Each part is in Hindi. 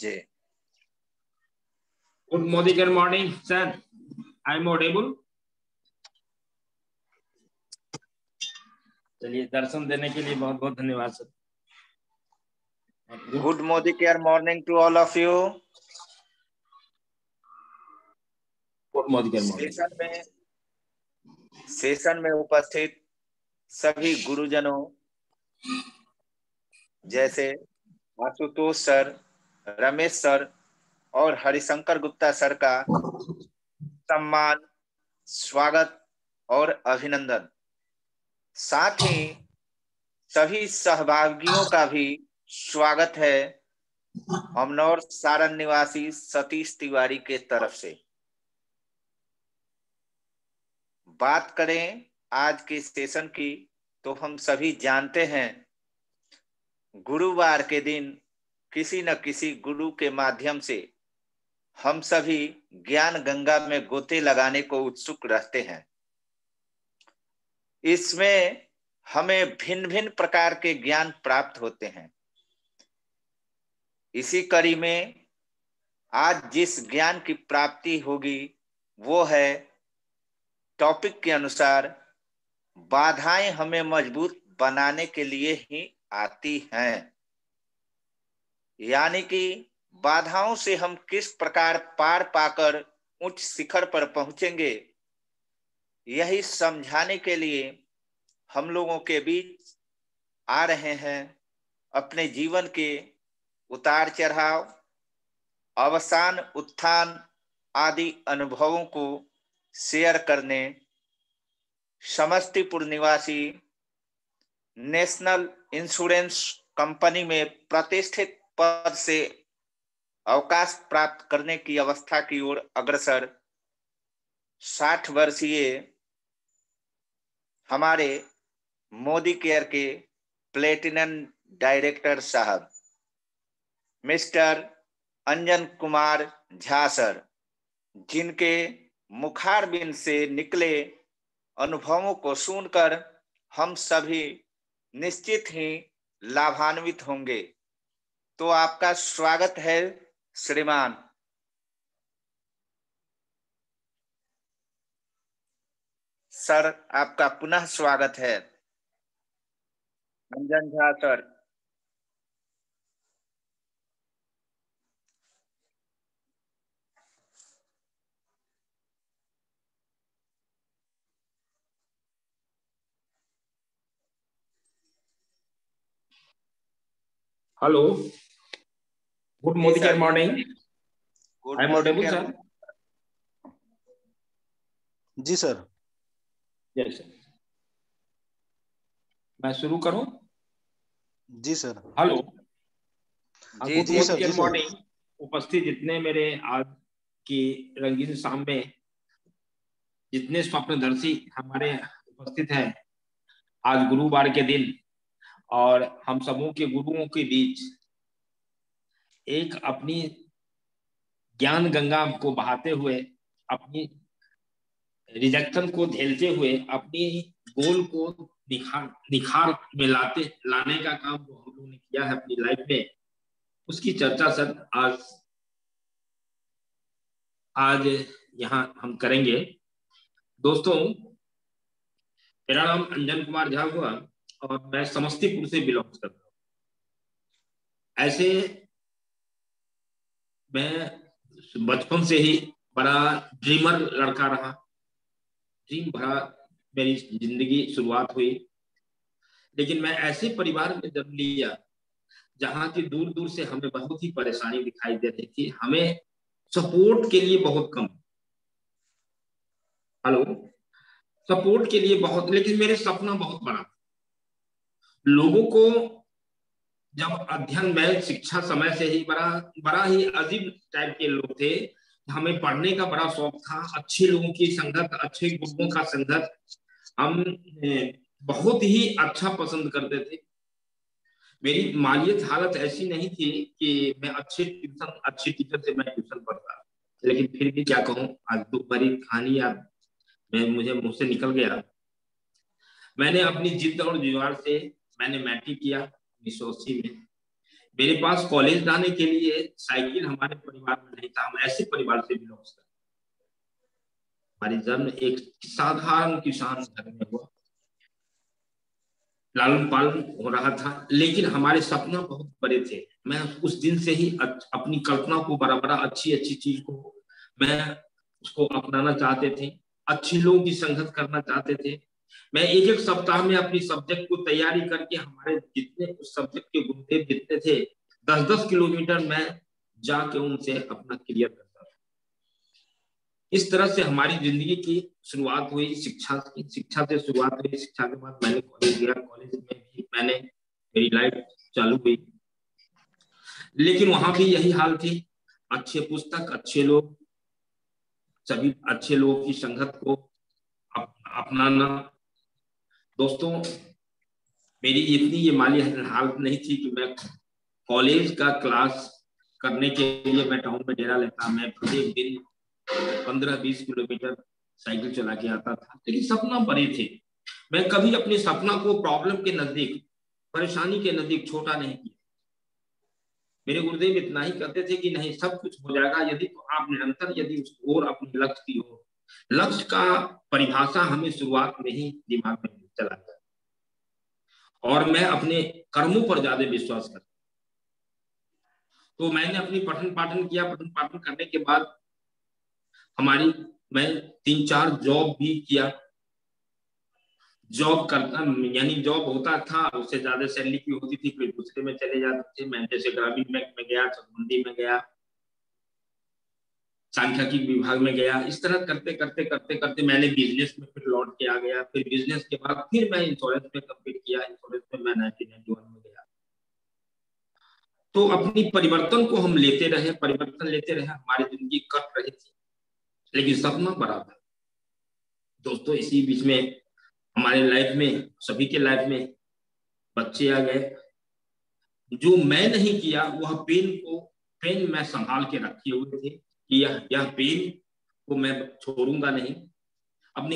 J. Good morning, sir. I'm audible. चलिए, दर्शन देने के लिए बहुत बहुत धन्यवाद sir. Good morning to all of you. Good morning. Session में उपस्थित सभी गुरुजनों जैसे आशुतोष सर, रमेश सर और हरिशंकर गुप्ता सर का सम्मान, स्वागत और अभिनंदन. साथ ही सभी सहभागियों का भी स्वागत है अमनौर सारण निवासी सतीश तिवारी के तरफ से. बात करें आज के सेशन की तो हम सभी जानते हैं गुरुवार के दिन किसी न किसी गुरु के माध्यम से हम सभी ज्ञान गंगा में गोते लगाने को उत्सुक रहते हैं. इसमें हमें भिन्न भिन्न प्रकार के ज्ञान प्राप्त होते हैं. इसी कड़ी में आज जिस ज्ञान की प्राप्ति होगी वो है टॉपिक के अनुसार बाधाएं हमें मजबूत बनाने के लिए ही आती हैं. यानी कि बाधाओं से हम किस प्रकार पार पाकर उच्च शिखर पर पहुंचेंगे, यही समझाने के लिए हम लोगों के बीच आ रहे हैं. अपने जीवन के उतार चढ़ाव, अवसान, उत्थान आदि अनुभवों को शेयर करने समस्तीपुर निवासी नेशनल इंश्योरेंस कंपनी में प्रतिष्ठित पद से अवकाश प्राप्त करने की अवस्था की ओर अग्रसर 60 वर्षीय हमारे मोदी केयर के प्लेटिनम डायरेक्टर साहब मिस्टर अंजन कुमार झा सर, जिनके मुखारबिंद से निकले अनुभवों को सुनकर हम सभी निश्चित ही लाभान्वित होंगे. तो आपका स्वागत है श्रीमान. सर, आपका पुनः स्वागत है. Anjan Jha sir. Hello. Good morning. I am audible sir? जी सर. Yes sir. मैं शुरू करूं? जी सर. हेलो. जी सर. Good morning. उपस्थित जितने मेरे आज की रंगीन शाम में जितने स्वप्नदर्शी हमारे उपस्थित हैं आज गुरुवार के दिन, और हम सबों के गुरुओं के बीच एक अपनी ज्ञान गंगा को बहाते हुए, अपनी रिजेक्शन को झेलते हुए, अपनी गोल को निखार में लाने का काम जो हम लोगों ने किया है अपनी लाइफ में, उसकी चर्चा सर आज यहाँ हम करेंगे. दोस्तों, मेरा नाम अंजन कुमार झा हुआ और मैं समस्तीपुर से बिलोंग करता हूँ. ऐसे मैं बचपन से ही बड़ा ड्रीमर लड़का रहा. ड्रीम भरा मेरी जिंदगी शुरुआत हुई. लेकिन मैं ऐसे परिवार में जन्म लिया जहां की दूर दूर से हमें बहुत ही परेशानी दिखाई दे रही थी. हमें सपोर्ट के लिए बहुत कम, सपोर्ट के लिए बहुत, लेकिन मेरे सपना बहुत बड़ा. लोगों को जब अध्ययन में शिक्षा समय से ही बड़ा ही अजीब टाइप के लोग थे. हमें पढ़ने का बड़ा शौक था, अच्छे लोगों की संगत, अच्छे गुरुओं का संगत हम बहुत ही अच्छा पसंद करते थे. मेरी मालियत हालत ऐसी नहीं थी कि मैं अच्छे टीचर से मैं ट्यूशन पढ़ता, लेकिन फिर भी क्या कहूँ, आज दुख भरी कहानी याद मुझे मुंह से निकल गया. मैंने अपनी जिद और जुगाड़ से मैंने मैट्रिक किया 1980 में. मेरे पास कॉलेज जाने के लिए साइकिल हमारे परिवार में नहीं था। हम ऐसे परिवार से बिलोंग करते। हमारी जन्म एक साधारण किसान घर में हुआ, लालन पालन हो रहा था, लेकिन हमारे सपना बहुत बड़े थे। मैं उस दिन से ही अपनी कल्पना को बड़ा अच्छी अच्छी चीज को मैं उसको अपनाना चाहते थे, अच्छे लोगों की संगत करना चाहते थे। मैं एक एक सप्ताह में अपनी सब्जेक्ट को तैयारी करके हमारे जितने उस सब्जेक्ट के गुरुदेव जितने थे 10-10 किलोमीटर मैं जाके उनसे अपना क्लियर करता था। इस तरह से हमारी जिंदगी की शुरुआत हुई। शिक्षा से शुरुआत हुई। शिक्षा के बाद मैंने कॉलेज गया। कॉलेज में भी मैंने मेरी लाइफ चालू हुई, लेकिन वहां भी यही हाल थी। अच्छे पुस्तक, अच्छे लोग, सभी अच्छे लोगों की संगत को अपनाना। दोस्तों, मेरी इतनी ये माली हालत नहीं थी कि मैं कॉलेज का क्लास करने के लिए मैं टाउन में डेरा लेता। मैं प्रत्येक दिन 15-20 किलोमीटर साइकिल चला के आता था, लेकिन सपना बड़े थे। मैं कभी अपने सपना को प्रॉब्लम के नजदीक, परेशानी के नजदीक छोटा नहीं किया। मेरे गुरुदेव इतना ही कहते थे कि नहीं, सब कुछ हो जाएगा यदि तो आप निरंतर यदि उस ओर अपने लक्ष्य की ओर। लक्ष्य का परिभाषा हमें शुरुआत में ही दिमाग में चला गया और मैं अपने कर्मों पर ज्यादा विश्वास करता। तो मैंने अपनी पठन पाठन किया। पठन पाठन करने के बाद मैं 3-4 जॉब भी किया। जॉब करता, यानी जॉब होता था, उससे ज्यादा सैलरी की होती थी, फिर दूसरे में चले जाते थे। मैं जैसे ग्रामीण बैंक में गया, मंडी में गया, सांख्यिकी विभाग में गया। इस तरह करते करते करते करते मैंने बिजनेस में फिर लौट के आ गया। फिर बिजनेस के बाद फिर मैं इंश्योरेंस में कंप्लीट किया। इंश्योरेंस में मैं 1991 में गया। तो अपनी परिवर्तन को हम लेते रहे, परिवर्तन लेते रहे। हमारी जिंदगी कट रही थी, लेकिन सपना बड़ा था। दोस्तों, इसी बीच में हमारे लाइफ में, सभी के लाइफ में बच्चे आ गए। जो मैं नहीं किया वह पेन मैं संभाल के रखे हुए थे कि यह पेन को मैं छोड़ूंगा नहीं।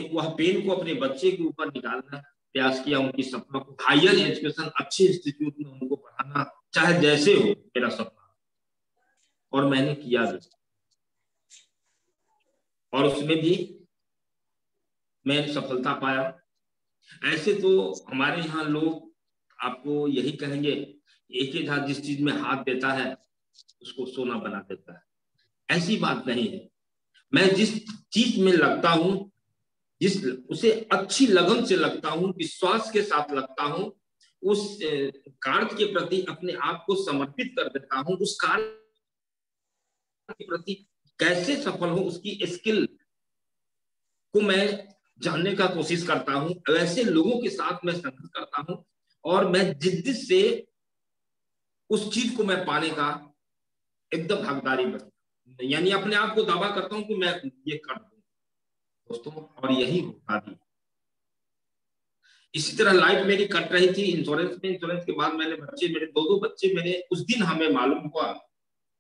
वह पेन को अपने बच्चे के ऊपर निकालना प्रयास किया। उनकी सपना को हायर एजुकेशन, अच्छे इंस्टीट्यूट में उनको पढ़ाना, चाहे जैसे हो, मेरा सपना। और मैंने किया भी, और उसमें भी मैं सफलता पाया। ऐसे तो हमारे यहाँ लोग आपको यही कहेंगे, एक ही हाथ जिस चीज में हाथ देता है उसको सोना बना देता है। ऐसी बात नहीं है। मैं जिस चीज में लगता हूं, उसे अच्छी लगन से लगता हूं, विश्वास के साथ लगता हूं, उस कार्य के प्रति अपने आप को समर्पित कर देता हूं। उस कार्य के प्रति कैसे सफल हो उसकी स्किल को मैं जानने का कोशिश करता हूं। वैसे लोगों के साथ मैं संगत करता हूं और मैं जिद्दी से उस चीज को मैं पाने का एकदम हकदारी बनता, यानी अपने आप को दावा करता हूं कि मैं ये कर दूं। दोस्तों, और यही होता भी। इसी तरह लाइफ मेरी कट रही थी इंश्योरेंस में। इंश्योरेंस के बाद मेरे दो बच्चे मेरे, उस दिन हमें मालूम हुआ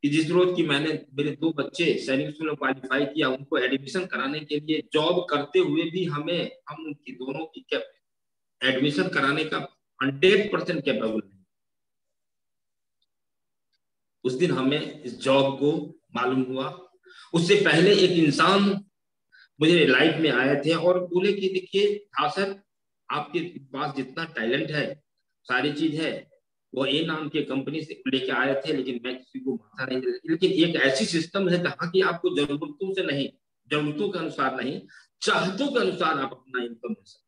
कि जिस रोज की मैंने मेरे 2 बच्चे सैनिक स्कूल में क्वालिफाई किया, उनको एडमिशन कराने के लिए जॉब करते हुए भी हम उनकी दोनों की एडमिशन कराने का 100% कैपेबल नहीं। उस दिन हमें इस जॉब को मालूम हुआ। उससे पहले एक इंसान मुझे लाइफ में आए थे और बोले कि देखिए हाँ सर, आपके पास जितना टैलेंट है, सारी चीज है, वो ए नाम के कंपनी से लेके आए थे, लेकिन मैं किसी को माथा नहीं दे। लेकिन एक ऐसी सिस्टम है जहाँ की आपको जरूरतों से नहीं, जरूरतों के अनुसार नहीं, चाहतों के अनुसार आप अपना इनकम ले सकते।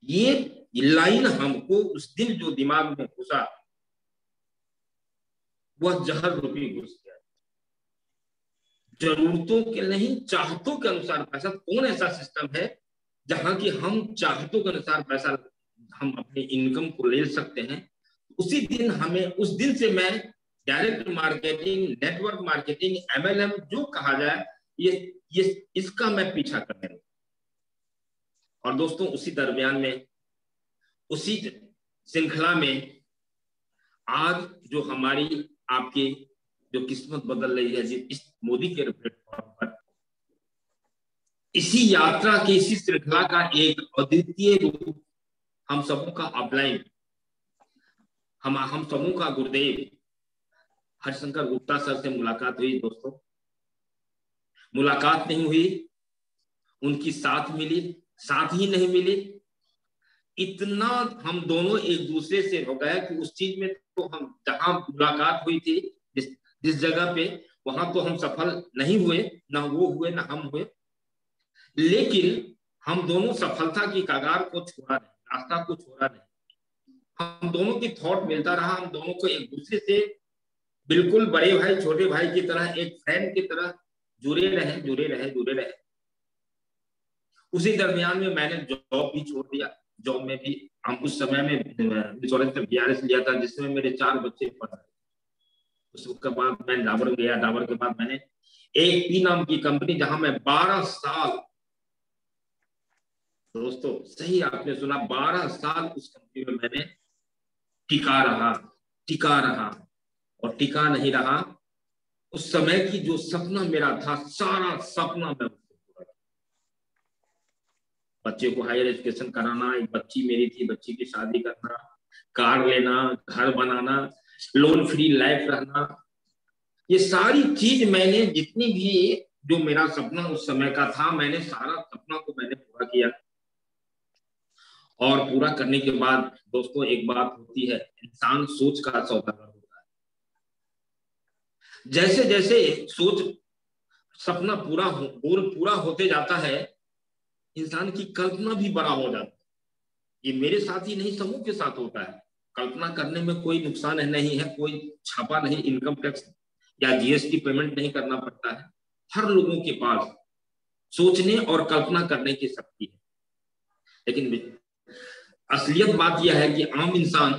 ये लाइन हमको उस दिन जो दिमाग में घुसा, वह जहर रूपी घुस गया। जरूरतों के नहीं, चाहतों के अनुसार पैसा। कौन ऐसा सिस्टम है जहां की हम चाहतों के अनुसार पैसा, हम अपने इनकम को ले सकते हैं? उस दिन से मैं direct marketing, network marketing, MLM जो कहा जाए, ये इसका मैं पीछा करने लगा। और दोस्तों, उसी दरमियान में, उसी श्रृंखला में आज जो हमारी आपकी जो किस्मत बदल रही है, इस मोदी के प्लेटफॉर्म पर, इसी यात्रा की, इसी श्रृंखला का एक अद्वितीय रूप हम सबों का अपलाइन हम समूह का गुरुदेव हरिशंकर गुप्ता सर से मुलाकात हुई दोस्तों। मुलाकात नहीं हुई, उनकी साथ मिली, साथ ही नहीं मिली, इतना हम दोनों एक दूसरे से हो गया कि उस चीज में तो हम जहां मुलाकात हुई थी जिस जगह पे, वहां तो हम सफल नहीं हुए, ना वो हुए ना हम हुए, लेकिन हम दोनों सफलता की कगार को छोड़ा नहीं, रास्ता को छोड़ा नहीं। हम दोनों की थॉट मिलता रहा, हम दोनों को एक दूसरे से बिल्कुल बड़े भाई छोटे भाई की तरह, एक फ्रेंड की तरह जुड़े रहे जुड़े रहे जुड़े रहे। उसी दरमियान में मैंने जॉब भी छोड़ दिया। जॉब में भी हम उस समय में इंश्योरेंस में बीआरएस लिया था, जिसमें मेरे 4 बच्चे पढ़ रहे। उसके बाद मैं डाबर गया। डाबर के बाद मैंने एक पी नाम की कंपनी, जहां मैं 12 साल, दोस्तों सही आपने सुना, 12 साल उस कंपनी में मैंने टिका रहा और टिका नहीं रहा। उस समय की जो सपना मेरा था, सारा सपना मैं उसको पूरा किया। बच्चे को हायर एजुकेशन कराना, एक बच्ची मेरी थी, बच्ची की शादी करना, कार लेना, घर बनाना, लोन फ्री लाइफ रहना, ये सारी चीज मैंने, जितनी भी जो मेरा सपना उस समय का था, मैंने सारा सपना को मैंने पूरा किया। और पूरा करने के बाद दोस्तों एक बात होती है, इंसान सोच का सौदागर होता है। जैसे जैसे सोच सपना पूरा होते जाता है, इंसान की कल्पना भी बड़ा हो जाता है। ये मेरे साथ ही नहीं, समूह के साथ होता है। कल्पना करने में कोई नुकसान नहीं है, कोई छापा नहीं, इनकम टैक्स या जीएसटी पेमेंट नहीं करना पड़ता है। हर लोगों के पास सोचने और कल्पना करने की शक्ति है। लेकिन असलियत बात यह है कि आम इंसान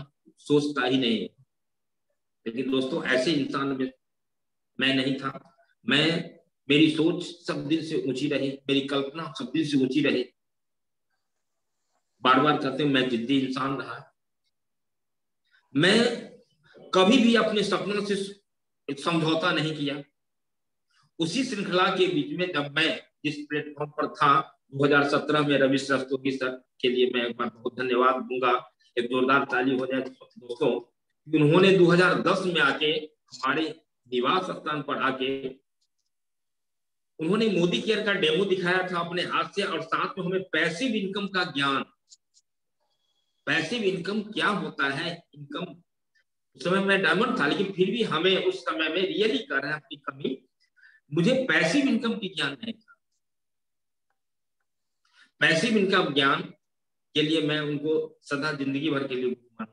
सोचता ही नहीं है। लेकिन दोस्तों ऐसे इंसान में मैं नहीं था। मेरी सोच सब दिन से ऊंची रही, मेरी कल्पना सब दिन से ऊंची रही। बार बार कहते हैं मैं जिद्दी इंसान रहा। मैं कभी भी अपने सपनों से समझौता नहीं किया। उसी श्रृंखला के बीच में जब मैं जिस प्लेटफॉर्म पर था 2017 में, रवि रस्तोगी सर के लिए मैं एक बार बहुत धन्यवाद दूंगा, एक जोरदार ताली हो जाए दोस्तों। उन्होंने 2010 में आके हमारे निवास स्थान पर आके उन्होंने मोदी केयर का डेमो दिखाया था अपने हाथ से, और साथ में हमें पैसिव इनकम का ज्ञान, पैसिव इनकम क्या होता है, इनकम, उस समय मैं डायमंड था, लेकिन फिर भी हमें उस समय में रियली कर रहे हैं अपनी कमी, मुझे पैसिव इनकम की ज्ञान नहीं था। पैसिव इनकम ज्ञान के लिए मैं उनको सदा जिंदगी भर के लिए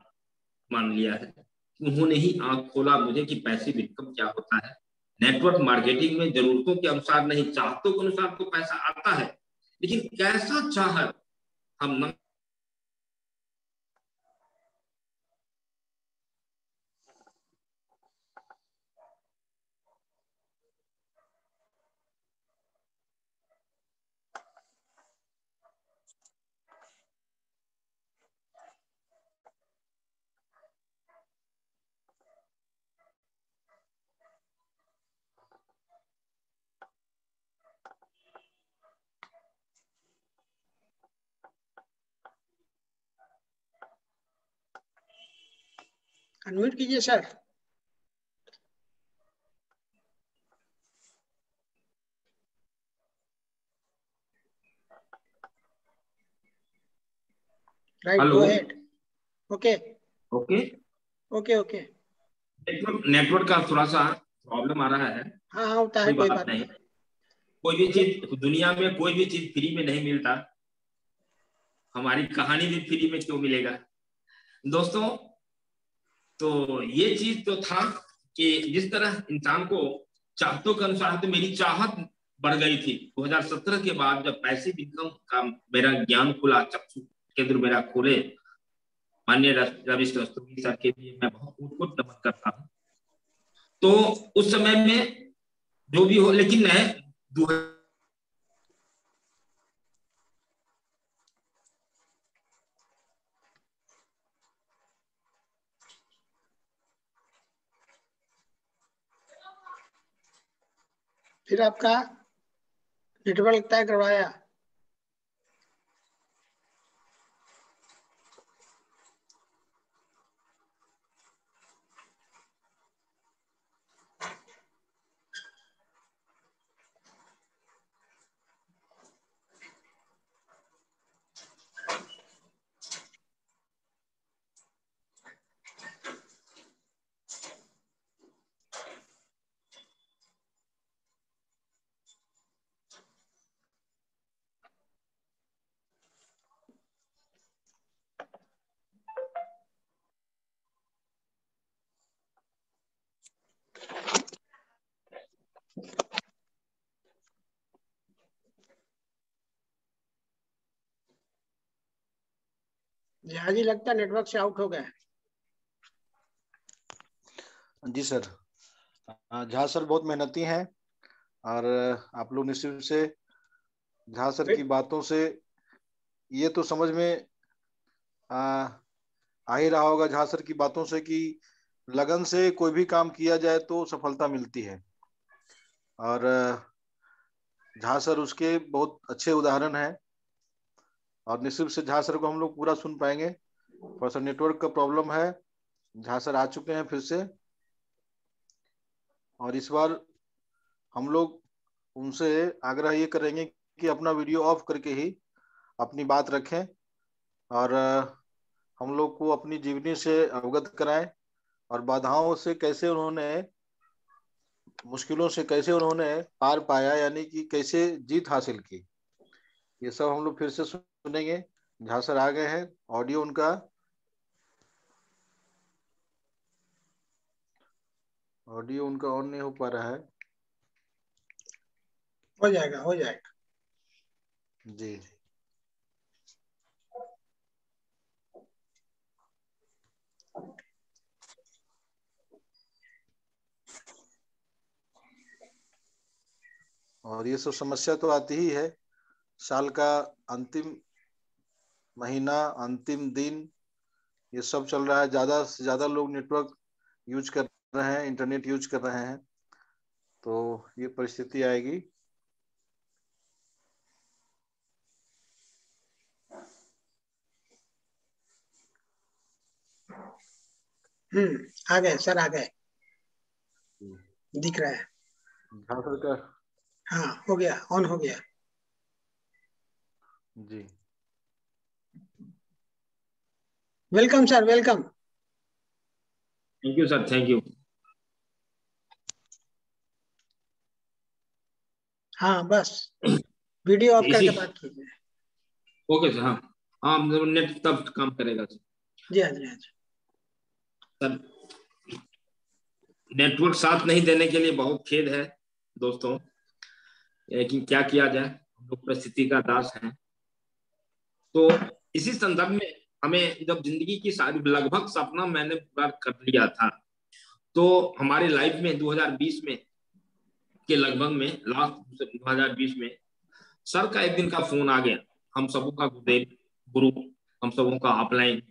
मान लिया है। उन्होंने ही आंख खोला मुझे कि पैसिव इनकम क्या होता है। नेटवर्क मार्केटिंग में जरूरतों के अनुसार नहीं, चाहतों के अनुसार तो पैसा आता है, लेकिन कैसा चाहत हम न अनम्यूट कीजिए sir. Right, go ahead. Okay okay okay okay. Network का थोड़ा सा प्रॉब्लम आ रहा है। हाँ हाँ होता है, कोई बात नहीं। कोई भी चीज दुनिया में, कोई भी चीज फ्री में नहीं मिलता। हमारी कहानी भी फ्री में क्यों मिलेगा दोस्तों। तो ये चीज तो था कि जिस तरह इंसान को चाहतों के अनुसार, तो मेरी चाहत बढ़ गई थी 2017 के बाद, जब पैसिव इनकम का मेरा ज्ञान खुला, चक्षु केंद्र मेरा खोले। माननीय रवि रस्तोगी सर के लिए मैं बहुत कुछ नमन करता हूँ। तो उस समय में जो भी हो, लेकिन मैं फिर आपका नेटवर्क तय करवाया। जी लगता है नेटवर्क से आउट हो गए। जी सर, झा सर बहुत मेहनती हैं और आप लोग निश्चित से झा सर की बातों से ये तो समझ में आ ही रहा होगा झा सर की बातों से कि लगन से कोई भी काम किया जाए तो सफलता मिलती है। और झा सर उसके बहुत अच्छे उदाहरण हैं और निश्चित से झा सर को हम लोग पूरा सुन पाएंगे। थोड़ा सा नेटवर्क का प्रॉब्लम है। झा सर आ चुके हैं फिर से और इस बार हम लोग उनसे आग्रह ये करेंगे कि अपना वीडियो ऑफ करके ही अपनी बात रखें और हम लोग को अपनी जीवनी से अवगत कराएं और बाधाओं से कैसे उन्होंने, मुश्किलों से कैसे उन्होंने पार पाया, यानी कि कैसे जीत हासिल की, ये सब हम लोग फिर से सुनेंगे। झा सर आ गए हैं। ऑडियो उनका ऑन नहीं हो पा रहा है। हो जाएगा, हो जाएगा। जी और ये सब समस्या तो आती ही है। साल का अंतिम महीना, अंतिम दिन, ये सब चल रहा है। ज्यादा से ज्यादा लोग नेटवर्क यूज कर रहे हैं, इंटरनेट यूज कर रहे हैं, तो ये परिस्थिति आएगी। आ गए सर, आ गए, दिख रहा है। झा सर का हाँ हो गया, ऑन हो गया। जी welcome sir, welcome. Thank you sir, thank you. हाँ बस वीडियो ऑफ करके बात कीजिए। Okay sir. हाँ हाँ, नेट तब काम करेगा सर। जी हाँ, जी हाँ जी सर, नेटवर्क साथ नहीं देने के लिए बहुत खेद है दोस्तों, लेकिन क्या किया जाए, हम लोग परिस्थिति का दास हैं। तो इसी संदर्भ में हमें जब जिंदगी की सारी लगभग सपना मैंने पूरा कर लिया था, तो हमारे लाइफ में 2020 में के लगभग में लास्ट 2020 में सर का एक दिन का फोन आ गया। हम सबों का गुरु, हम सबों का ऑफलाइन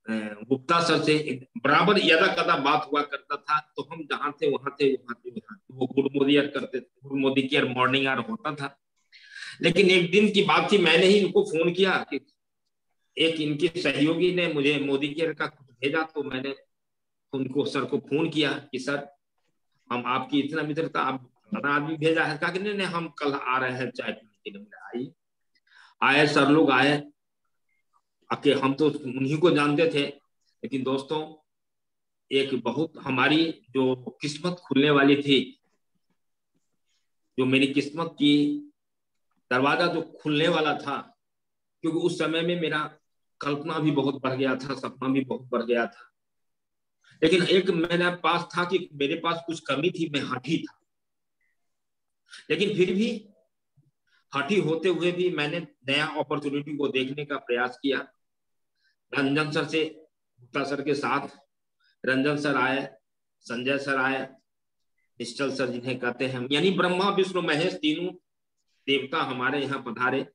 गुप्ता सर से बराबर यदा कदा बात हुआ करता था। तो हम जहां थे वहां थे, वो गुड मोदी करते थे, गुड मोदी की मॉर्निंग आर होता था। लेकिन एक दिन की बात थी, मैंने ही इनको फोन किया कि एक इनके सहयोगी ने मुझे मोदी केयर का कुछ भेजा, तो मैंने उनको सर को फोन किया कि सर हम आपकी इतना मित्रता, आप बड़ा आदमी भेजा है। कहा कि नहीं नहीं, हम कल आ रहे हैं चाय पीने के लिए। आई आए सर लोग आए आके, हम तो उन्हीं को जानते थे। लेकिन दोस्तों, एक बहुत हमारी जो किस्मत खुलने वाली थी, जो मेरी किस्मत की दरवाजा जो खुलने वाला था, क्योंकि उस समय में मेरा कल्पना भी बहुत बढ़ गया था, सपना भी बहुत बढ़ गया था। लेकिन एक मेरे पास था कि मेरे पास कुछ कमी थी, मैं हठी था। लेकिन फिर भी हठी होते हुए भी मैंने नया अपॉर्चुनिटी को देखने का प्रयास किया। रंजन सर से, गुप्ता सर के साथ रंजन सर आए, संजय सर आए, निश्चल सर जिन्हें कहते हैं, यानी ब्रह्मा विष्णु महेश तीनों देवता हमारे यहाँ पधारे।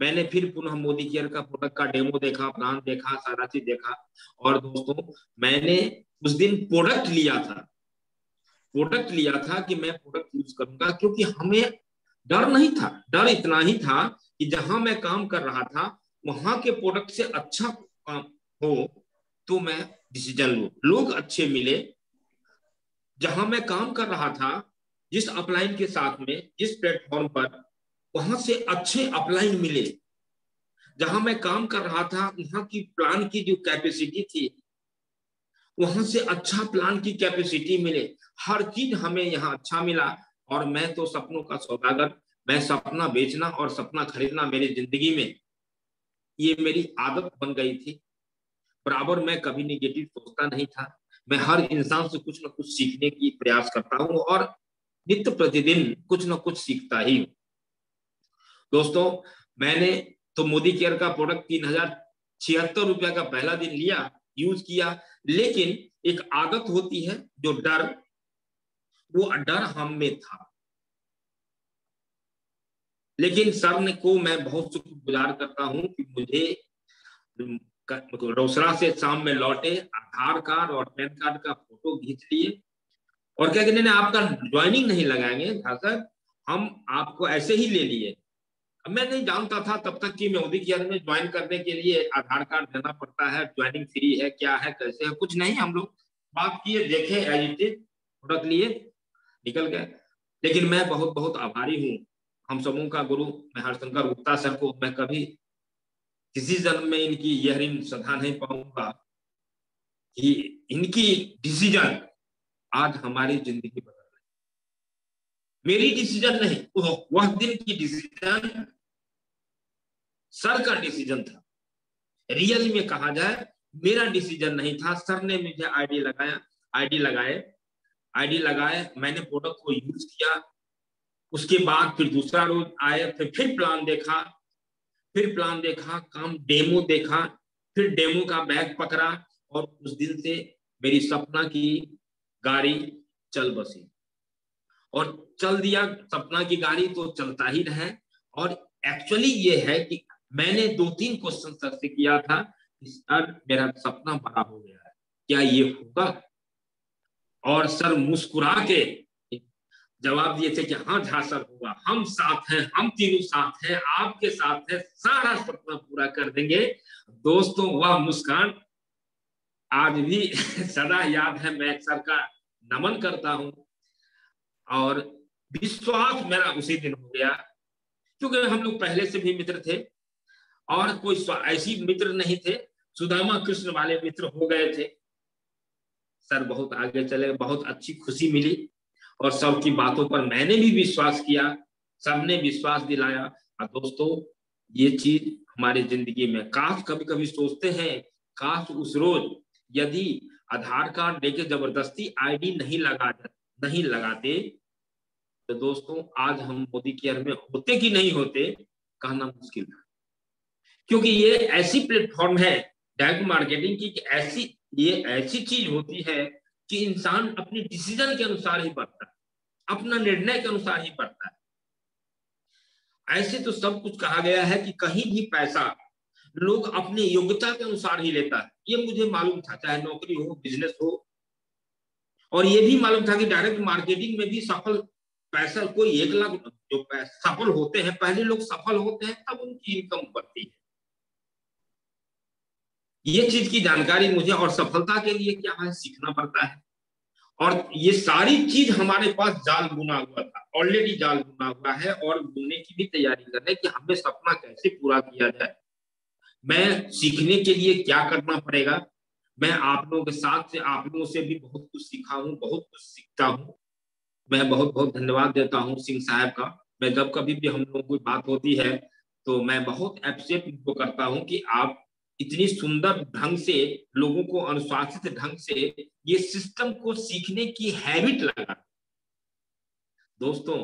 मैंने फिर पुनः मोदी केयर का प्रोडक्ट का डेमो देखा, प्लान देखा, सारा चीज देखा। और दोस्तों, मैंने उस दिन प्रोडक्ट लिया था कि मैं प्रोडक्ट यूज करूंगा, क्योंकि हमें डर नहीं था। डर इतना ही था कि जहां मैं काम कर रहा था वहां के प्रोडक्ट से अच्छा हो तो मैं डिसीजन लूं, लोग अच्छे मिले। जहां मैं काम कर रहा था, जिस अपलाइन के साथ में, जिस प्लेटफॉर्म पर, वहां से अच्छे अपलाइन मिले। जहां मैं काम कर रहा था वहां की प्लान की जो कैपेसिटी थी, वहां से अच्छा प्लान की कैपेसिटी मिले। हर चीज हमें यहाँ अच्छा मिला। और मैं तो सपनों का सौदागर, मैं सपना बेचना और सपना खरीदना मेरी जिंदगी में ये मेरी आदत बन गई थी। बराबर मैं कभी निगेटिव सोचता नहीं था। मैं हर इंसान से कुछ ना कुछ सीखने की प्रयास करता हूँ और नित्य प्रतिदिन कुछ ना कुछ सीखता ही हूँ। दोस्तों, मैंने तो मोदी केयर का प्रोडक्ट 76 रुपया का पहला दिन लिया, यूज किया, लेकिन एक आदत होती है जो डर, वो डर हम में था। लेकिन सर ने को मैं बहुत शुक्रगुजार करता हूं कि मुझे रोसड़ा से शाम में लौटे, आधार कार्ड और पैन कार्ड का फोटो खींच लिए और क्या कहते हैं, आपका ज्वाइनिंग नहीं लगाएंगे सर, हम आपको ऐसे ही ले लिए। अब मैं नहीं जानता था तब तक कि मोदी केयर में ज्वाइन करने के लिए आधार कार्ड देना पड़ता है, ज्वाइनिंग फ्री है, क्या है, कैसे है, कुछ नहीं। हम लोग बात किए, देखे, एज इट इज प्रोडक्ट लिए, निकल गए। लेकिन मैं बहुत बहुत आभारी हूँ हम सबों का गुरु मैं हरशंकर गुप्ता सर को। मैं कभी किसी जन्म में इनकी यह ऋण सधा नहीं पाऊंगा कि इनकी डिसीजन आज हमारी जिंदगी बदल रही। मेरी डिसीजन नहीं, वह दिन की डिसीजन सर का डिसीजन था। रियल में कहा जाए मेरा डिसीजन नहीं था, सर ने मुझे आईडी लगाए, मैंने प्रोडक्ट को यूज किया। उसके बाद फिर दूसरा रोज आए, फिर प्लान देखा, काम डेमो देखा, फिर डेमो का बैग पकड़ा और उस दिन से मेरी सपना की गाड़ी चल बसी और चल दिया। सपना की गाड़ी तो चलता ही रहे। और एक्चुअली ये है कि मैंने 2-3 क्वेश्चन सर से किया था, सर मेरा सपना बड़ा हो गया है, क्या ये होगा? और सर मुस्कुरा के जवाब दिए थे कि हाँ झा सर होगा, हम साथ हैं, हम तीनों साथ हैं, आपके साथ हैं, सारा सपना पूरा कर देंगे। दोस्तों वह मुस्कान आज भी सदा याद है। मैं सर का नमन करता हूं और विश्वास मेरा उसी दिन हो गया, क्योंकि हम लोग पहले से भी मित्र थे और कोई ऐसी मित्र नहीं थे, सुदामा कृष्ण वाले मित्र हो गए थे। सर बहुत आगे चले, बहुत अच्छी खुशी मिली और सबकी बातों पर मैंने भी विश्वास किया, सबने विश्वास दिलाया। और दोस्तों ये चीज हमारी जिंदगी में काश कभी कभी सोचते हैं, काश उस रोज यदि आधार कार्ड लेके जबरदस्ती आईडी नहीं लगाते तो दोस्तों आज हम मोदी केयर में होते कि नहीं होते कहना मुश्किल था। क्योंकि ये ऐसी प्लेटफॉर्म है डायरेक्ट मार्केटिंग की, ये ऐसी चीज होती है कि इंसान अपनी डिसीजन के अनुसार ही बढ़ता है, अपना निर्णय के अनुसार ही बढ़ता है। ऐसे तो सब कुछ कहा गया है कि कहीं भी पैसा लोग अपनी योग्यता के अनुसार ही लेता है, ये मुझे मालूम था, चाहे नौकरी हो, बिजनेस हो। और ये भी मालूम था कि डायरेक्ट मार्केटिंग में भी सफल पैसा कोई 1 लाख जो सफल होते हैं, पहले लोग सफल होते हैं तब उनकी इनकम बढ़ती है। ये चीज की जानकारी मुझे और सफलता के लिए क्या है सीखना पड़ता है। और ये सारी चीज हमारे पास जाल बुना हुआ था, ऑलरेडी जाल बुना हुआ है और बुनने की भी तैयारी कर रहे हैं कि हमें सपना कैसे पूरा किया जाए। मैं सीखने के लिए क्या करना पड़ेगा, मैं आप लोगों के साथ से आप लोगों से भी बहुत कुछ सीखा हूँ, बहुत कुछ सीखता हूँ। मैं बहुत बहुत धन्यवाद देता हूँ सिंह साहब का। मैं जब कभी भी हम लोगों की बात होती है तो मैं बहुत एप्रिशिएट इनको करता हूँ कि आप इतनी सुंदर ढंग से लोगों को अनुशासित ढंग से ये सिस्टम को सीखने की हैबिट लगा। दोस्तों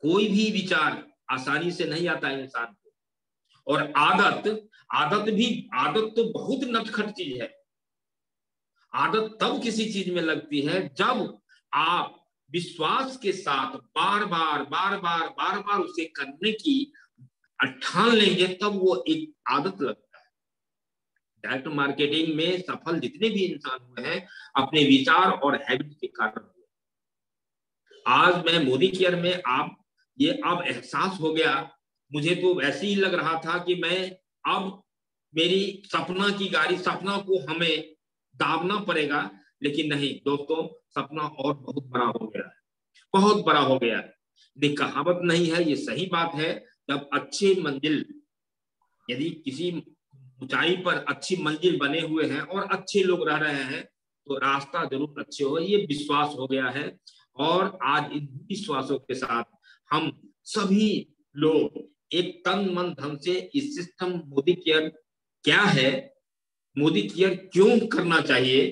कोई भी विचार आसानी से नहीं आता इंसान को, और आदत तो बहुत नटखट चीज है। आदत तब किसी चीज में लगती है जब आप विश्वास के साथ बार बार उसे करने की ठान लेंगे, तब वो एक आदत लगता है। डायरेक्ट मार्केटिंग में सफल जितने भी इंसान हुए हैं अपने विचार और हैबिट के कारण हुए। आज मैं मोदी केयर में ये अब एहसास हो गया, मुझे तो ऐसे ही लग रहा था कि मैं अब मेरी सपना की गाड़ी, सपना को हमें दाबना पड़ेगा, लेकिन नहीं दोस्तों, सपना और बहुत बड़ा हो गया है, बहुत बड़ा हो गया है। ये कहावत नहीं है, ये सही बात है। जब अच्छी मंजिल, यदि किसी ऊंचाई पर अच्छी मंजिल बने हुए हैं और अच्छे लोग रह रहे हैं तो रास्ता जरूर अच्छे हो, ये विश्वास हो गया है। और आज इन विश्वासों के साथ हम सभी लोग एक तन मन धन से इस सिस्टम मोदी केयर क्या है, मोदी केयर क्यों करना चाहिए,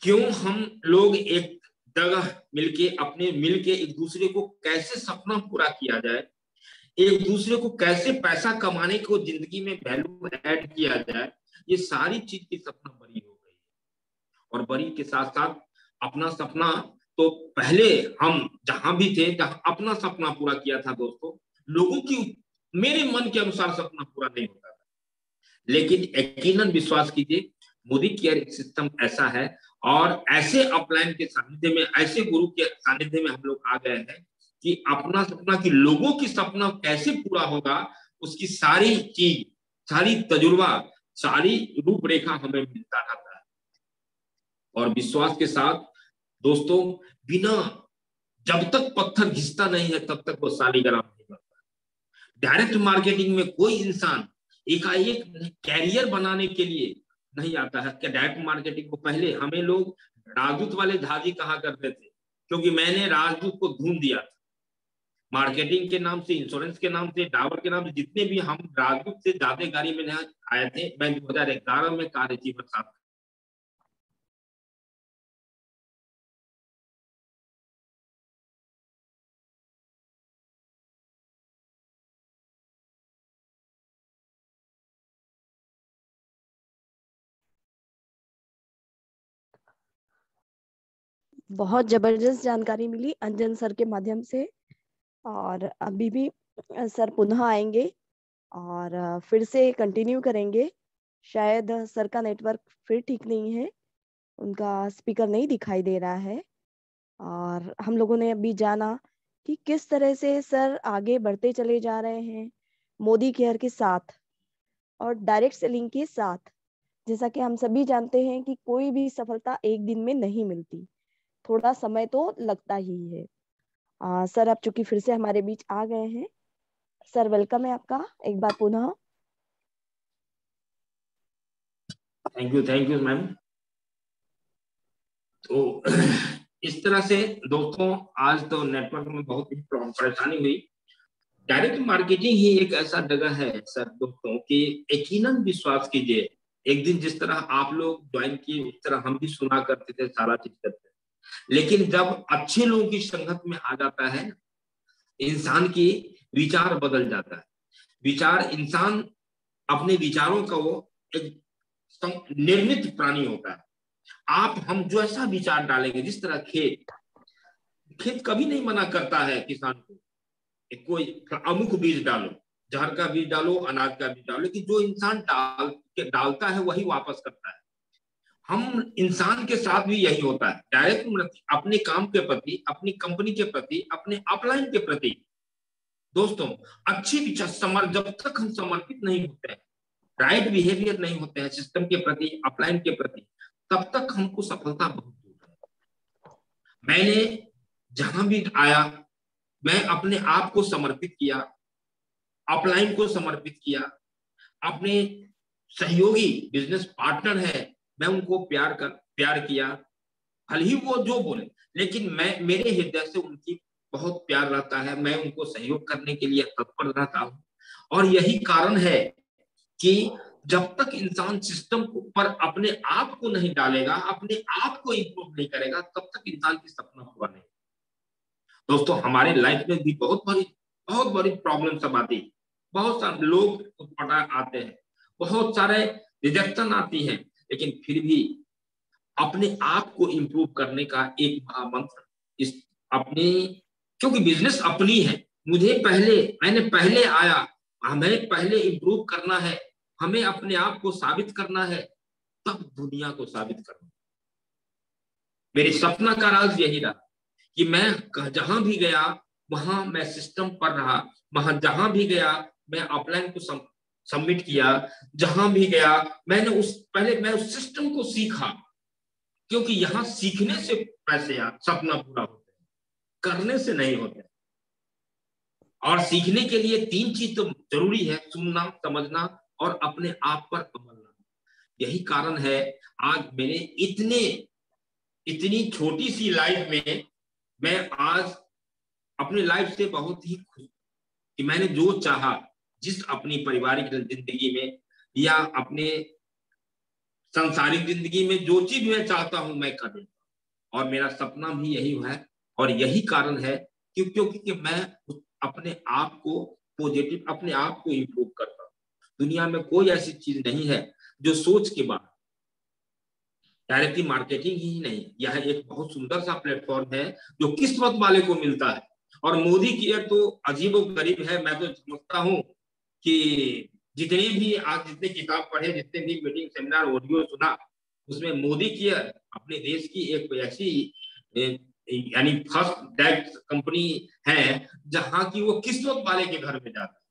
क्यों हम लोग एक जगह मिलके एक दूसरे को कैसे सपना पूरा किया जाए, एक दूसरे को कैसे पैसा कमाने को जिंदगी में वैल्यू ऐड किया जाए, ये सारी चीज की सपना बड़ी हो गई है। और बड़ी के साथ साथ अपना सपना, तो पहले हम जहां भी थे अपना सपना पूरा किया था दोस्तों, लोगों की मेरे मन के अनुसार सपना पूरा नहीं होता था। लेकिन यकीनन विश्वास कीजिए, मोदी केयर सिस्टम ऐसा है, और ऐसे अपलाइन के सानिध्य में, ऐसे गुरु के सानिध्य में हम लोग आ गए हैं कि अपना सपना कि लोगों की सपना कैसे पूरा होगा, उसकी सारी चीज, सारी तजुर्बा, सारी रूपरेखा हमें मिलता रहता है। और विश्वास के साथ दोस्तों, बिना, जब तक पत्थर घिसता नहीं है तब तक वो सालीग्राम नहीं बनता। डायरेक्ट मार्केटिंग में कोई इंसान एकाएक कैरियर बनाने के लिए नहीं आता है। क्या डायरेक्ट मार्केटिंग को पहले हमें लोग राजदूत वाले झाजी कहा करते थे, क्योंकि मैंने राजदूत को ढूंढ दिया था। मार्केटिंग के नाम से, इंश्योरेंस के नाम से, डाबर के नाम से, जितने भी हम राजदूत से ज्यादा गाड़ी में आए थे। मैं 2011 में कार अचीवर साथ बहुत जबरदस्त जानकारी मिली अंजन सर के माध्यम से। और अभी भी सर पुनः आएंगे और फिर से कंटिन्यू करेंगे। शायद सर का नेटवर्क फिर ठीक नहीं है, उनका स्पीकर नहीं दिखाई दे रहा है। और हम लोगों ने अभी जाना कि किस तरह से सर आगे बढ़ते चले जा रहे हैं मोदी केयर के साथ और डायरेक्ट सेलिंग के साथ। जैसा कि हम सभी जानते हैं कि कोई भी सफलता एक दिन में नहीं मिलती, थोड़ा समय तो लगता ही है। सर आप चूंकि फिर से हमारे बीच आ गए हैं, सर वेलकम है आपका एक बार पुनः। Thank you ma'am. तो इस तरह से दोस्तों, आज तो नेटवर्क में बहुत ही परेशानी हुई। डायरेक्ट मार्केटिंग ही एक ऐसा जगह है सर दोस्तों कि यकीनन विश्वास कीजिए, एक दिन जिस तरह आप लोग ज्वाइन किए उस तरह हम भी सुना करते थे, सारा चीज करते थे। लेकिन जब अच्छे लोगों की संगत में आ जाता है, इंसान की विचार बदल जाता है। विचार, इंसान अपने विचारों का वो एक निर्मित प्राणी होता है। आप हम जो ऐसा विचार डालेंगे, जिस तरह खेत कभी नहीं मना करता है किसान को, कोई अमुक बीज डालो, जहर का बीज डालो, अनाज का बीज डालो, लेकिन जो इंसान डालता है वही वापस करता है। हम इंसान के साथ भी यही होता है। डायरेक्ट अपने काम के प्रति, अपनी कंपनी के प्रति, अपने अपलाइन के प्रति दोस्तों अच्छी विचार, जब तक हम समर्पित नहीं होते हैं, राइट बिहेवियर नहीं होते हैं सिस्टम के प्रति, अपलाइन के प्रति, तब तक हमको सफलता बहुत दूर है। मैंने जहां भी आया, मैं अपने आप को समर्पित किया, अपलाइन को समर्पित किया, अपने सहयोगी बिजनेस पार्टनर है, मैं उनको प्यार किया। भले ही वो जो बोले, लेकिन मैं, मेरे हृदय से उनकी बहुत प्यार रहता है। मैं उनको सहयोग करने के लिए तत्पर रहता हूँ। और यही कारण है कि जब तक इंसान सिस्टम पर अपने आप को नहीं डालेगा, अपने आप को इंप्रूव नहीं करेगा, तब तक इंसान की सपना पूरा नहीं। दोस्तों हमारे लाइफ में भी बहुत बड़ी प्रॉब्लम सब आती है। बहुत सारे लोग उत्पटा आते हैं, बहुत सारे रिजेक्शन आती है, लेकिन फिर भी अपने आप को इंप्रूव करने का एक महामंत्र इस अपनी, क्योंकि बिजनेस अपनी है। मैंने पहले आया, हमें पहले इंप्रूव करना है, हमें अपने आप को साबित करना है, तब दुनिया को साबित करना। मेरे सपना का राज यही रहा कि मैं जहां भी गया वहां मैं सिस्टम पर रहा, वहां जहां भी गया मैं अपलाइन को सबमिट किया, जहां भी गया मैंने मैं उस सिस्टम को सीखा, क्योंकि यहां सीखने से पैसे सपना पूरा होते हैं, करने से नहीं होते। और सीखने के लिए 3 चीज तो जरूरी है, सुनना, समझना और अपने आप पर अमल करना। यही कारण है आज मेरे इतनी छोटी सी लाइफ में मैं आज अपनी लाइफ से बहुत ही खुश कि मैंने जो चाहा, जिस अपनी पारिवारिक जिंदगी में या अपने सांसारिक जिंदगी में जो चीज मैं चाहता हूं मैं कर देता हूं। और मेरा सपना भी यही है, और यही कारण है क्योंकि मैं अपने आप को पॉजिटिव, अपने आप को इम्प्रूव करता हूँ। दुनिया में कोई ऐसी चीज नहीं है जो सोच के बाद, डायरेक्टली मार्केटिंग ही नहीं, यह एक बहुत सुंदर सा प्लेटफॉर्म है जो किस्मत वाले को मिलता है। और मोदी केयर तो अजीबोगरीब है। मैं तो समझता हूँ कि जितनी भी आज जितने किताब पढ़े, जितने भी मीटिंग सेमिनार ऑडियो सुना, उसमें मोदी केयर अपने देश की एक ऐसी यानी फर्स्ट डायरेक्ट कंपनी है जहां की वो किस्मत वाले के घर में जाता है,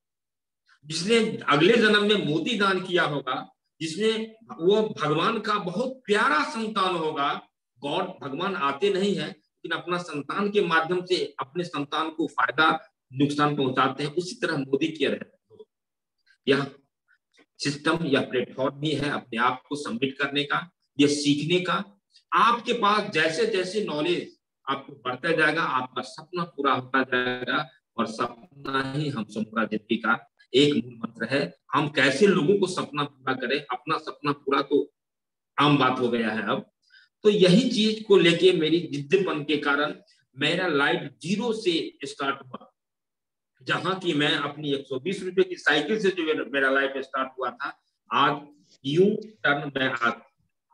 जिसने अगले जन्म में मोती दान किया होगा, जिसने वो भगवान का बहुत प्यारा संतान होगा। गॉड भगवान आते नहीं है, लेकिन अपना संतान के माध्यम से अपने संतान को फायदा नुकसान पहुंचाते हैं। उसी तरह मोदी केयर है। यह सिस्टम या प्लेटफॉर्म भी है अपने आप को सबमिट करने का, यह सीखने का। आपके पास जैसे जैसे नॉलेज आपको बढ़ता जाएगा, आपका सपना पूरा होता जाएगा। और सपना ही हम सबका जिंदगी का एक मूल मंत्र है। हम कैसे लोगों को सपना पूरा करें, अपना सपना पूरा तो आम बात हो गया है अब। तो यही चीज को लेके मेरी जिद्दपन के कारण मेरा लाइफ 0 से स्टार्ट हुआ, जहां की मैं अपनी 120 रुपए की साइकिल से जो मेरा लाइफ स्टार्ट हुआ था, आज यू टर्न में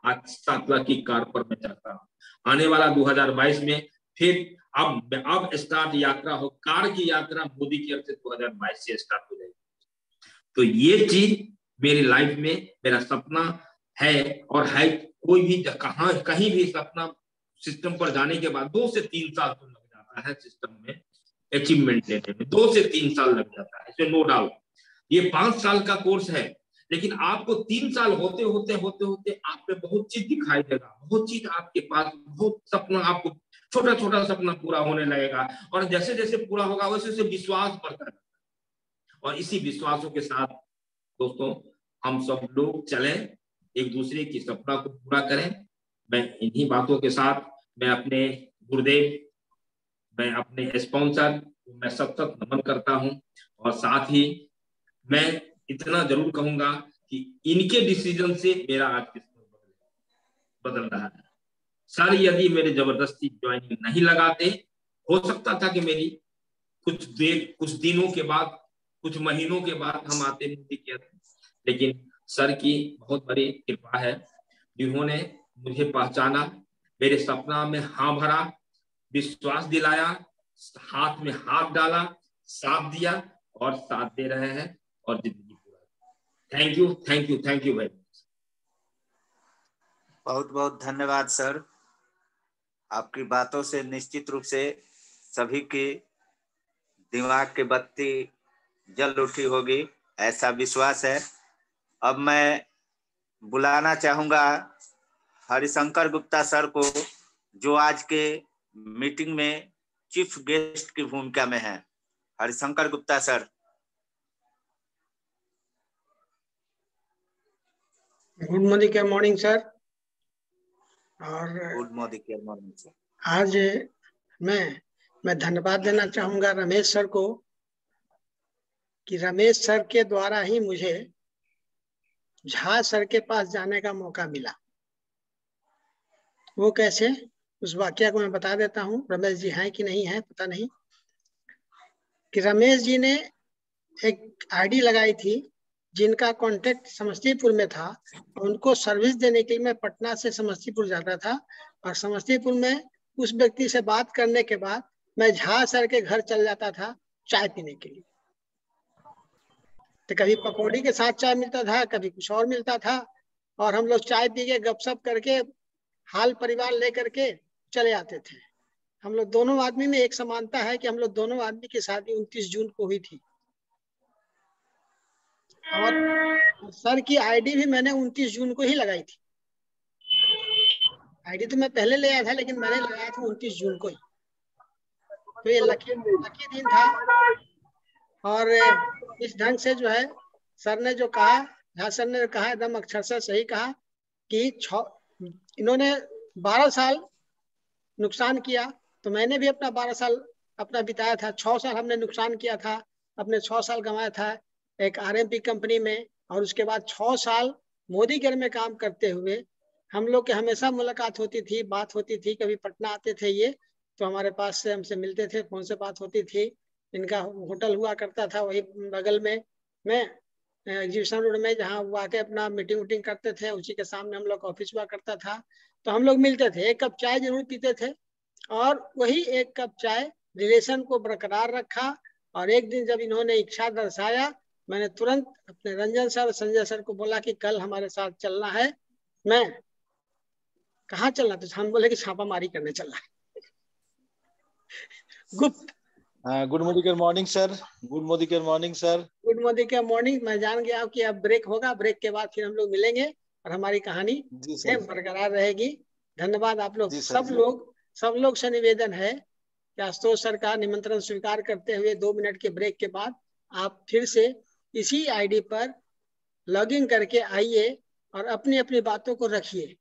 आज 7 लाख की कार पर मैं चलता हूँ। आने वाला 2022 में फिर अब स्टार्ट यात्रा हो, कार की यात्रा मोदी केयर से 2022 से स्टार्ट हो जाएगी। तो ये चीज मेरी लाइफ में मेरा सपना है, और है कोई भी कहीं भी सपना सिस्टम पर जाने के बाद 2 से 3 साल तो लग जाता है सिस्टम में अचीवमेंट लेने में, 2 से 3 साल लग जाता है, इसमें नो डाउट। ये 5 साल का कोर्स है, लेकिन आपको 3 साल होते होते होते होते आप पे बहुत चीज दिखाई देगा, बहुत चीज आपके पास, बहुत सपना, आपको छोटा छोटा सपना पूरा होने लगेगा। और जैसे जैसे पूरा होगा वैसे वैसे विश्वास बढ़ता है। और इसी विश्वासों के साथ दोस्तों हम सब लोग चलें, एक दूसरे की सपना को पूरा करें। मैं इन्हीं बातों के साथ मैं अपने गुरुदेव, मैं अपने स्पॉन्सर को मैं सतत नमन करता हूं। और साथ ही मैं इतना जरूर कहूंगा कि इनके डिसीजन से मेरा आज किस्मत बदल रहा है। सर यदि मेरे जबरदस्ती ज्वाइनिंग नहीं लगाते, हो सकता था कि मेरी कुछ दिनों के बाद, कुछ महीनों के बाद हम आते मोदी केयर, लेकिन सर की बहुत बड़ी कृपा है, जिन्होंने मुझे पहचाना, मेरे सपना में हाँ भरा, विश्वास दिलाया, हाथ में हाथ डाला, साथ दिया और साथ दे रहे हैं और जिंदगी पूरा। Thank you, thank you, thank you very much. बहुत बहुत धन्यवाद सर। आपकी बातों से निश्चित रूप से सभी की दिमाग की बत्ती जल उठी होगी, ऐसा विश्वास है। अब मैं बुलाना चाहूंगा हरिशंकर गुप्ता सर को, जो आज के मीटिंग में चीफ गेस्ट की भूमिका में है। Harishankar Gupta sir. Good morning sir. और गुड मॉर्निंग सर। आज मैं धन्यवाद देना चाहूंगा रमेश सर को, कि रमेश सर के द्वारा ही मुझे झा सर के पास जाने का मौका मिला। वो कैसे, उस वाकया को मैं बता देता हूँ। रमेश जी हैं कि नहीं है पता नहीं, कि रमेश जी ने एक आईडी लगाई थी जिनका कांटेक्ट समस्तीपुर में था। उनको सर्विस देने के लिए मैं पटना से समस्तीपुर जाता था, और समस्तीपुर में उस व्यक्ति से बात करने के बाद मैं झा सर के घर चल जाता था चाय पीने के लिए। तो कभी पकौड़ी के साथ चाय मिलता था, कभी कुछ और मिलता था, और हम लोग चाय पी के गपशप करके हाल परिवार लेकर के चले आते थे। हम लोग दोनों आदमी में एक समानता है कि हम लोग दोनों आदमी की शादी 29 जून को हुई थी। और सर की आईडी भी मैंने 29 जून को ही लगाई थी। आईडी तो मैं पहले ले आया था, लेकिन मैंने लगाया था 29 जून को ही। तो ये लकी दिन था। और इस ढंग से जो है सर ने जो कहा, झा सर ने कहा एकदम अक्षरशः सही कहा कि इन्होंने 12 साल नुकसान किया, तो मैंने भी अपना 12 साल अपना बिताया था। 6 साल हमने नुकसान किया था, अपने 6 साल गंवाया था एक आरएमपी कंपनी में, और उसके बाद 6 साल मोदी केयर में काम करते हुए हम लोग के हमेशा मुलाकात होती थी, बात होती थी। कभी पटना आते थे ये, तो हमारे पास से हमसे मिलते थे, फोन से बात होती थी। इनका होटल हुआ करता था वही बगल में एग्जीबिशन रोड में, जहाँ वो आके अपना मीटिंग वूटिंग करते थे, उसी के सामने हम लोग का ऑफिस हुआ करता था। तो हम लोग मिलते थे, एक कप चाय जरूर पीते थे, और वही एक कप चाय रिलेशन को बरकरार रखा। और एक दिन जब इन्होंने इच्छा दर्शाया, मैंने तुरंत अपने रंजन सर, संजय सर को बोला कि कल हमारे साथ चलना है। मैं कहाँ चलना? तो हम बोले कि छापामारी करने चलना है। गुप्त। Good morning sir. Good morning sir. Good morning के मॉर्निंग। मैं जान गया कि अब ब्रेक होगा, ब्रेक के बाद फिर हम लोग मिलेंगे और हमारी कहानी बरकरार रहेगी। धन्यवाद आप लोग सब लोग से निवेदन है कि आशुतोष सर का निमंत्रण स्वीकार करते हुए 2 मिनट के ब्रेक के बाद आप फिर से इसी आईडी पर लॉगिन करके आइए और अपनी अपनी बातों को रखिए।